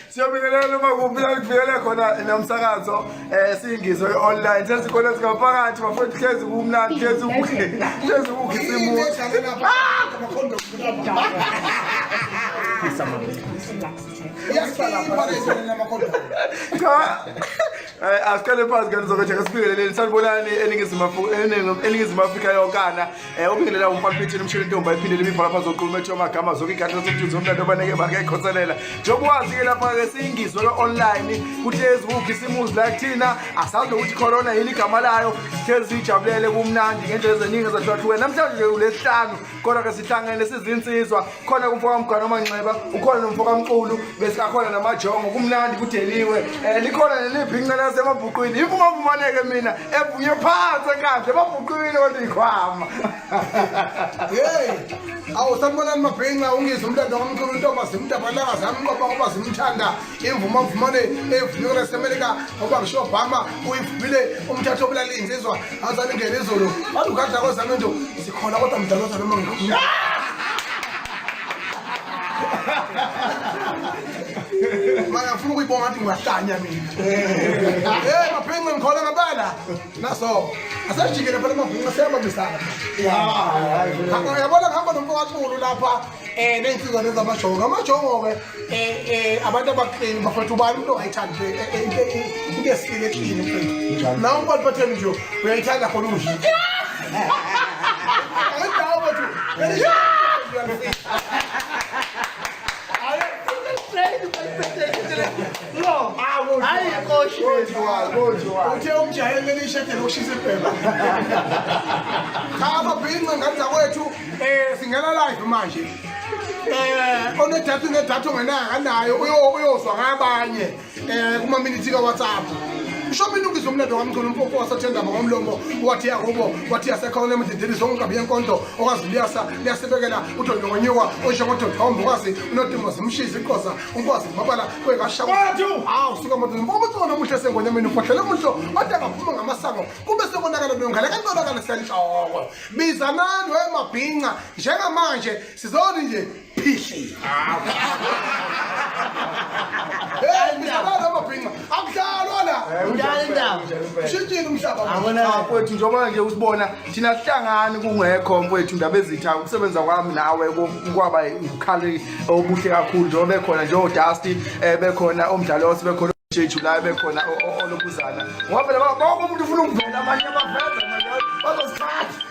Siyabingelela uma kuphila kufikele khona namsakazo singizwe online senze khona singaphakathi bafowethu hlezi kumnandi hlezi ukisimu asikale phansi kanti zokuthi sibingelele sanibonani eningizimu Afrika yonkana ubingelela umfana phethini umshini intombi ayiphindele imibhala phansi zoqhuluma ethi amagama zonke igadla zomjuzo umlando abaneke bakayikhoselela njengoba ke lapha ke singizwe online kuhlezi ukisimuzi la kuthina asazi ukuthi corona yini igama layo hlezi sijabulele kumnandi ngendlela eziningi ezahlukahlukene namhlanje ulesihlanu kodwa ke sihlangene sizinsizwa khona kumfoka mgana omanxeba ukhona nomfoka mqulu bese akhona namajongo kumnandi kudeliwe likhona nelibhinqa lasemabhuqwini ivuma vumaneke mina evunye phansi kahle emabhuqwini kodwa ikhwama hey awusambonani mabhinqa ungizwe umntwana kamkhulu intombi imntabalanga zami ngoba ngoba zimthanda imvuma mvumane evunywe laseMelika ngoba ngisho Obama uyivumile umthatho obulali insizwa azali ngene izolo bathi ugadla kwezamento sikhona kodwa mdaloza noma ngikho manje afuna ukuyibonga ngathi ngiyahlanya mina mabhinqa ngikhona ngabala naso asajikele phela mabhinqa siyabambisana yabona ngihamba nomfowethu lapha nensizwa lezi amajongo ke abantu abaqini bafethu ubani into ayithandi into esile clean mfethu nawe ubantu batheni nje uyayithanda khona ukudla ayindawo bathu uthe umjayeleli ishedele ushisa ibheba cha mabhinqa ngani zakwethu singena live manje onedatha ngedatha ongenayo anayo uyozwa ngabanye kuma minutes ka WhatsApp shopping ungizwe umlando kamkhulu umfofo wasathendaba ngomlomo wathi yakubo wathi yasekhona emdidini zonke kabi yenkonto okwazi liyasebekela uDondo ngonyuka osho.com ukwazi unodimo zimshisa iqoza ukwazi mabala kwekashawa suka manje mbokutsona omuhle sengonyameni ufohlele umuntu oda kaphuma ngamasango kube sekubonakala ngale kantonakala senhloko biza nani wemabhinqa njengamanje sizoni nje phihle misabala mabhinqa akudlalwa la shintshile umhlaba mfowethu njengoba nje usibona thina sihlangani kungekho mfowethu indaba ezitha ukusebenza kwami nawe kwaba ukhali obuhle kakhulu njengoba bekhona nje oDusty bekhona omdlalosi bekhona uJeju la bekhona olokuzana ngoba phela bonke umuntu ufuna ukuvela amanye abaveza manje bazosithatha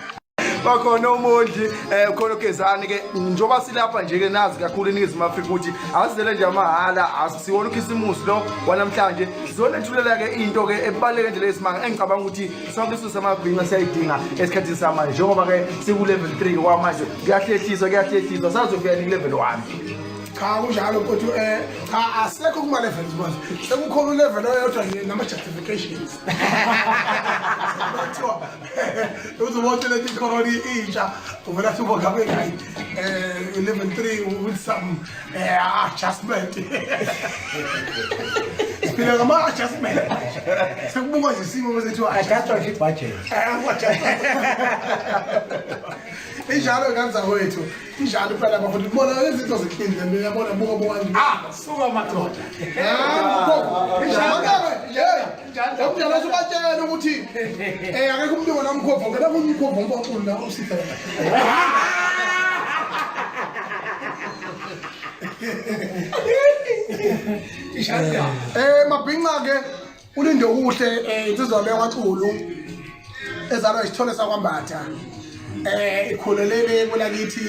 bakhona uMondli khona uGezani ke njengoba silapha nje ke nazi kakhulu eningizimu Afrika ukuthi asizele nje amahala asisiwona ukhisimusi lo wanamhlanje sizona ethulela ke into ke ebaleke nje lesimanga engicabanga ukuthi sonke sisamabhinqa siyayidinga esikhathini samanje njengoba ke siku level 3 kwamanje kuyahlehliswa sazofika ku level 1 cha kunjalo kodwa cha asekho kuma levels manje sekukhona level oyodwa nje nama justifications uzobona le corona inja uvela subo gabe kai level 3 with some adjustment phela ngama adjustment sekubukwa nje simo bese adjustwa nje budget injalo kanza wethu injalo phela bafuna ukubona izinto zekhindle uyabona buka bokanje suka madoda njalo subatshela ukuthi akekho umuntu ngona mkhopho ngena kumkhopho ngonkulu la usithela mabhinqa ke ulinde kuhle insizwa leyo kaCulu ezalwa isithole sakwambatha ikhulelele kwelakithi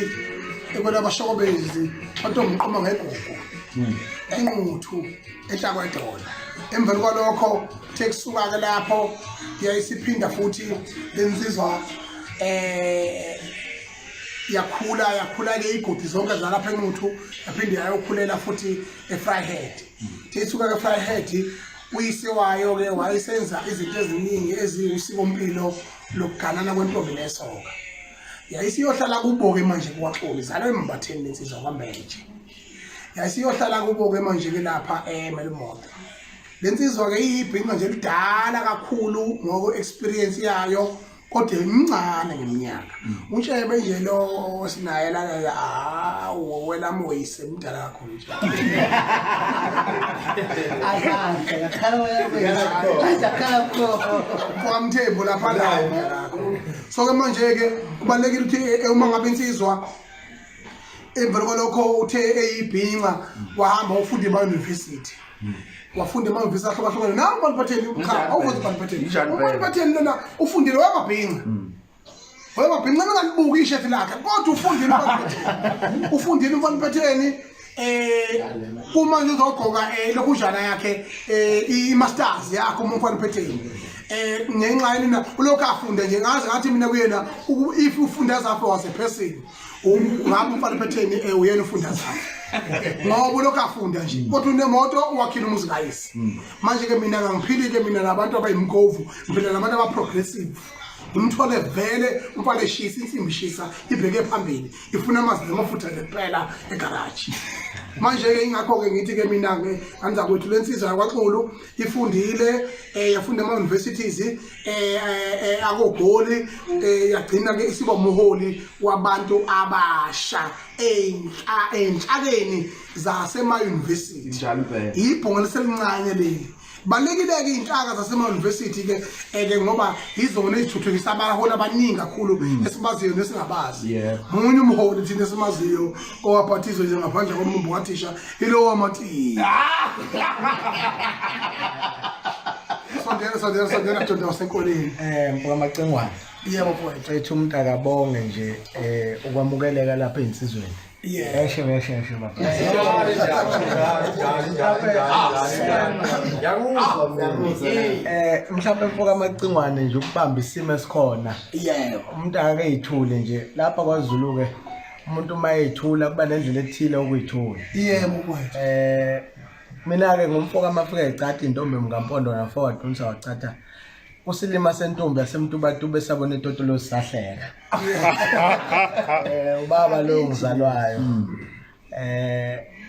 ekona abashokobezi ontombi umqoma ngegugu enquthu ehlakwedona emveni kwalokho tekusuka ke lapho yayisiphinda futhi lensizwa yakhula ke igodi zonke zalapha enquthu yaphinde yayokhulela futhi eFryhead tisuka ke Fryhead uyisiwayo ke wayisenza izinto eziningi eziyisikompilo lokuganana kwentombi lesoka yayisiyohlala kubo ke manje kwaXoli zalwe embatheni lensizwa kwaMenje yayisiyohlala kubo ke manje ke lapha eMelmont lensizwa ke iyibhinqa nje lidala kakhulu ngoko experience yayo kodwa imncane ngeminyaka uTshebe nje lo sinaye la hawo wena moyise mdala kakhulu nje kwamthembu lapha la so ke manje ke kubalekile ukuthi uma ngabe insizwa emvelo lokho uthe eyibhinqa wahamba ufunda ema-university wafunda ema-university ahlukahlukene nawo uMaliphatheni awuvuze uMaliphatheni lona ufundile wayengabhinqa engalibuki ishethi lakhe kodwa ufundile uMaliphatheni uma nje uzogqoka lokujana yakhe i-masters yakhe uMaliphatheni ngenxa yena ulokhu afunda nje ngazi ngathi mina kuyena if ufunda zapho was a person ngabe uMaliphatheni uyena ufunda zapho ngoba ulokhu afunda nje kodwa unemoto wakhila umuzi kayisi manje ke mina ngiphilile mina nabantu abayimgovu ngiphila nabantu abaprogressive umthole vele umfana eshisa insimbi shisa ibheke phambili ifuna amazinga amafutha lephela egarage manje ke ingakho ke ngithi ke mina ke anza kwethu lensizwa yakwaXulu ifundile yafunda ema-universities akogoli yagcina ke isiba umholi wabantu abasha enhlakeni zasema-university njalo impela ibhonga leselincane leli balekile-ke iy'nhlaka zasema-university ke ngoba yizona ezithuthukisa abaholi abaningi kakhulu esibaziyo nesingabazi munye umholi thina esimaziyo owaphathizwe nje ngaphandle komumbu wathisha ilo wamatiya sondela Jonda wasenkoleni mfoka Macengwane yebo mfowethu ethu umuntu akabonge nje ukwamukeleka lapha einsizweni eshe baba mhlawumbe mfoka Macengwane nje ukubamba isimo esikhona yebo umuntu akayithule nje lapha kwaZulu ke umuntu mayethula kuba nendlela ethile ukuyithula yebo mfowethu mina ke ngumfoka amafika ecatha intombi mkampondo na forward unsa wacatha usilima sentombi yasemtuba besabona itotolo sisahleka ubaba lo ngizalwayo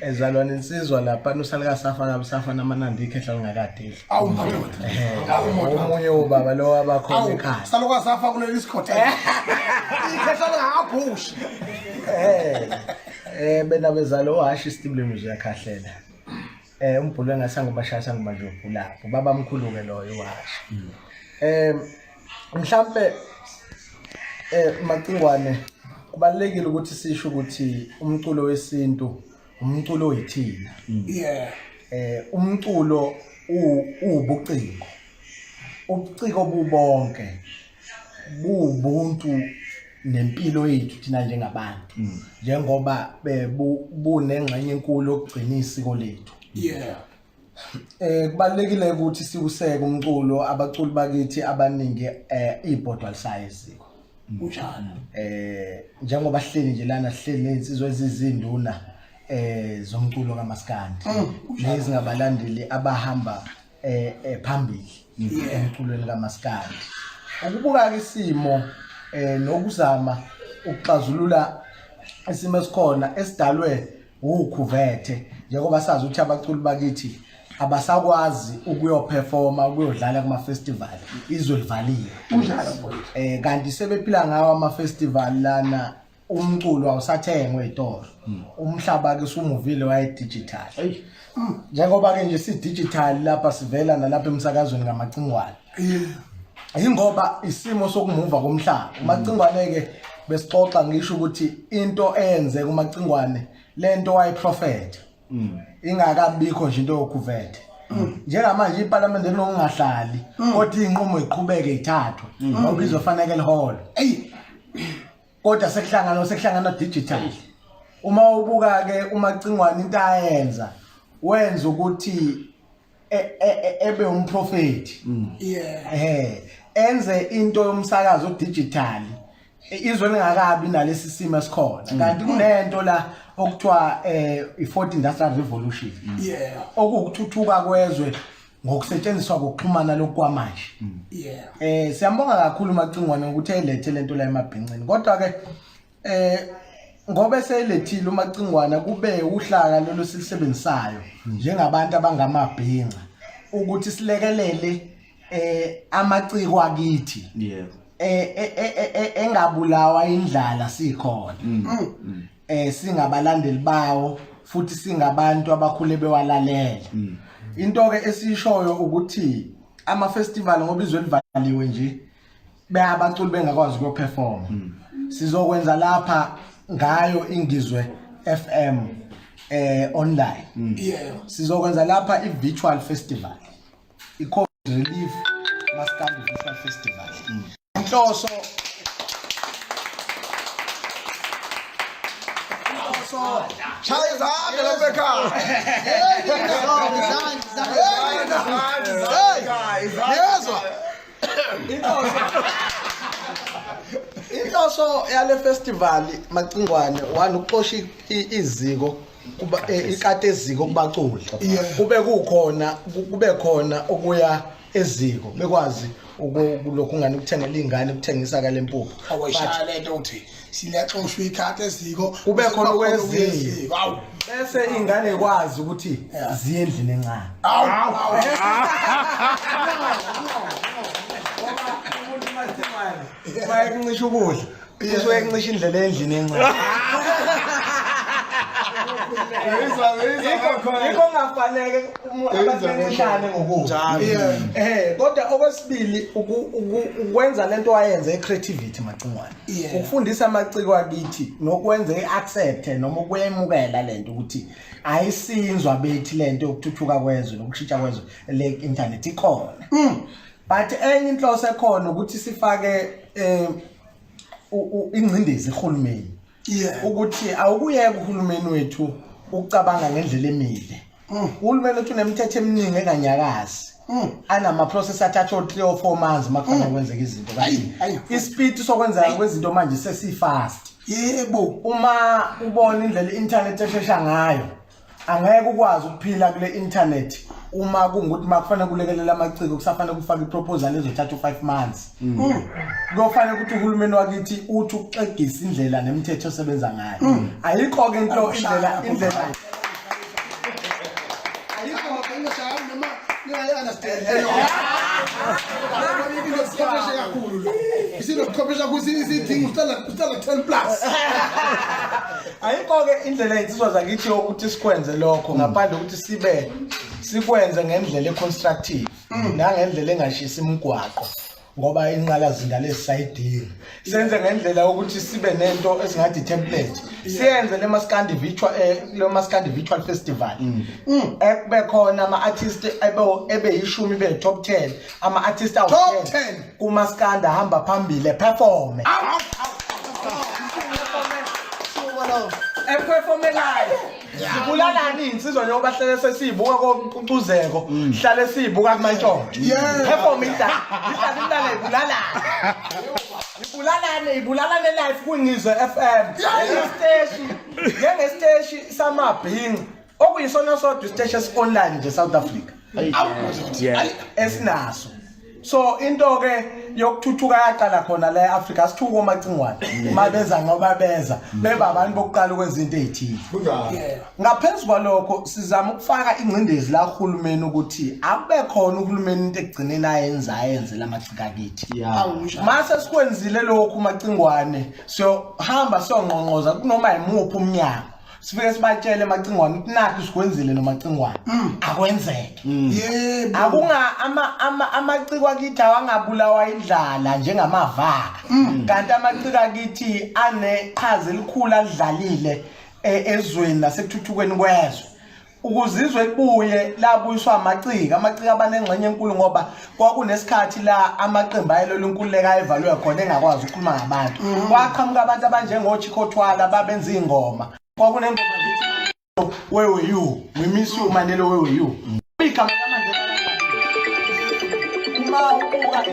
ezalwane insizwa lapha nusalika safa namanandi ikhehla lingakadeli awu madoda omunye ubaba lo wabakhona ekhaya saloka safa kuleli sikhothe ikhehla lingakabhushi bena bezalo hashi stibule muzo yakhahlela umbhulu engasanga bashaya ngimanje ubhula ubaba omkhulu ke loyo washi mhlambe Macengwane kubalekile ukuthi sisho ukuthi umculo wesintu umculo oyithina umculo ubuciko ubuciko bubonke bubuntu nempilo yethu thina njengabantu njengoba bunengxenye enkulu okugcina isiko lethu kubalekile ukuthi sikuseke umculo abaculi bakithi abaningi ibhodwa lisayiziko unjalo njengoba sihleli nje lana sihleli nezinsizwa ezizinduna zomculo kaMaskandi nezingabalandeli abahamba phambili emculweni kaMaskandi ukubuka ke isimo nokuzama ukuxazulula isimo esikhona esidalwe ukhuvethe njengoba sazi ukuthi abaculi bakithi abasakwazi ukuyoperforma ukuyodlala kuma festival izwe livaliwe unjalo mfowethu kanti sebephila ngawo ama festival lana umculo awusathengwe ezitolo umhlaba ke sumuvile waye digital njengoba ke nje si digital lapha sivela nalapha emsakazweni kaMacengwane ingoba isimo sokumuva komhlaba uMacengwane ke besixoxa ngisho ukuthi into enze kuMacengwane lento wayiprofeta ingakabikho nje into yokhuvethe njengamanje iParliament lokungahlali kodwa inqumo iqhubeke ithathwe ngoba izofanele liholo kodwa sekuhlangana digital uma ubuka ke uMacengwane into ayenza wenza ukuthi ebe umprofeti enze into yomsakazo digital izwe lingakabi nalesi simo esikhona kanti kunento la okuthiwa i4th Industrial Revolution okuthuthuka kwezwe ngokusetshenziswa kokuxhumana lokwamanje siyambonga kakhulu uMacengwane ukuthi elethe lento la emabhincini kodwa ke ngoba selethile uMacengwane kube uhlaka lolu silisebenzisayo njengabantu abangamabhinqa ukuthi silekelele amaciko akithi engabulawa indlala sikhona singabalandeli bawo futhi singabantu abakhule bewalalela into ke esishoyo ukuthi ama festival ngoba izwe livaliwe nje bayabaculi bengakwazi ukuperform sizokwenza lapha ngayo Ingizwe FM online sizokwenza lapha I virtual festival I COVID relief Maskandi virtual festival inhloso Chaya zabe lapha ekhaya. Yezwa. Inhloso yale festival Macingwane one ukuxosha iziko kuba ikade eziko kubaculi kube khona okuya eziko bekwazi ukulokhu ngani ukuthengela ingane ukuthengisa ka lempuphu awayishaya lento uthi silaxoshwe ikhathi eziko kube khona okweziko bese ingane ikwazi ukuthi ziye endlini encane umuntu mathemane mayekuncisha ukudla usuke kuncisha indlela endlini encane Yiko ngafanele abanenhlane ngokudla. Kodwa okwesibili ukwenza lento wayenza ecreativity Macingwane. Ukufundisa amaciko akithi nokwenza iaccept noma ukuyemukela lento ukuthi ayisinzwa bethi lento yokuthuthuka kwezwe nokushintsha kwezwe le internet ikhona. But enye inhloso ekhona ukuthi sifake ingcindezi ehulumeni. Ukuthi awukuyeka uhulumeni wethu ukucabanga ngendlela emile. Uhulumeni wethu unemithetho eminingi enganyakazi. Anama process athatha 3 or 4 months makufana kwenzeka izinto kanti ispeed sokwenza kwezinto manje sesifast. Yebo, uma ubona indlela internet eshesha ngayo angeke ukwazi ukuphila kule internet uma kungukuthi makufanele kulekelela amaciko kusafanele kufaka iproposal ezothatha 5 months. Kufanele ukuthi uhulumeni wakithi uthi uxegisa indlela nemithetho osebenza ngayo. Ayikho ke into indlela ayikho ngishaya noma niyayiunderstand. Kakhulu lo. Isinokuqophesha kuthi izidingo ucala 10 plus. Ayikho ke indlela insizwa zakithi ukuthi sikwenze lokho ngaphandle ukuthi sikwenze ngendlela econstructive nangendlela engashisa imigwaqo ngoba inqala zinda lesayidini senze ngendlela ukuthi sibe nento esingathi template siyenze le Maskandi virtual festival ekube khona ama artists ebeyishumi be top 10 ama artists awu 10 ku Maskandi ahamba phambili perform performe live sibulalani insizwa njengoba hlele sesibuka koQucuzeko hlale sibuka kuMantshontsho perform ihlala ibulalane live kuNgizwe FM njengesiteshi samabhingi okuyisona sodwa isiteshi online nje South Africa esinaso. So into ke yokuthuthuka yaqala khona la eAfrica sithuko Macingwane mabeza ngoba beza beba abantu bokuqala ukwenza into ezithile. Ngaphezulu kwalokho sizama ukufaka ingcindezi la uhulumeni ukuthi akube khona uhulumeni into egcinena ayenze lamaciko akithi. Mase sikwenzile lokhu Macingwane hamba siyongqonqoza kunoma imuphi umnyango sifike sibatshele Macingwane ukuthi nathi sikwenzile noMacingwane akwenzeke. Yebo akunga amaciko akithi awangabulawa indlala njengamavaka kanti amaciko akithi aneqhaza elikhulu adlalile ezweni nasekuthuthukweni kwezwe ukuzizwe kubuye labuyiswa amaciko abanengxenye enkulu ngoba kwakunesikhathi la amaqembu ayelo lenkululeka evalwe khona engakwazi ukukhuluma ngabantu kwaqhamuka abantu abanjengoChikothwala babenza ingoma kwakunengoma nje where were you we miss you Mandela where were you igama laMandela uma ubuka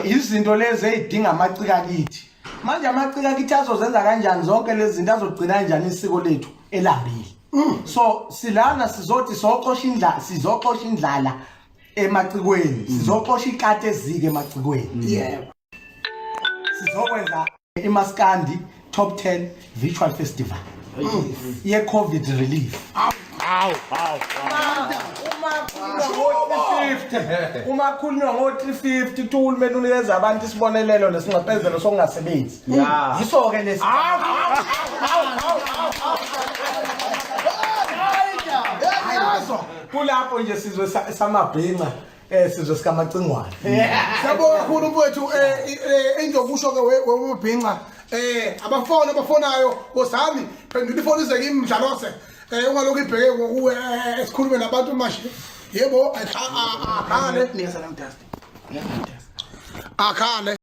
izinto lezi ezidinga amaciko akithi manje amaciko akithi azozenza kanjani zonke lezi zinto azogcina kanjani isiko lethu elambile. So silana sizothi sizoxosha indlala emacikweni sizoxosha ikati ezike emacikweni. Yebo sizokwenza iMaskandi top 10 virtual festival ye COVID relief. Uma uma kukhulunywa ngo-350 uhulumeni unikeza abantu isibonelelo nesinxephezelo sokungasebenzi yiso ke lesi kulapho nje sizwe samabhinqa sizwe sikamacingwane Siyabonga kakhulu mfowethu engizokusho ke wemabhinqa abafonayo ngosami phendula ifoni ze kimi Mdlalose ungalokho ibheke ngokuwe esikhulume nabantu manje yebo akhale Nika salam Dusty. akhale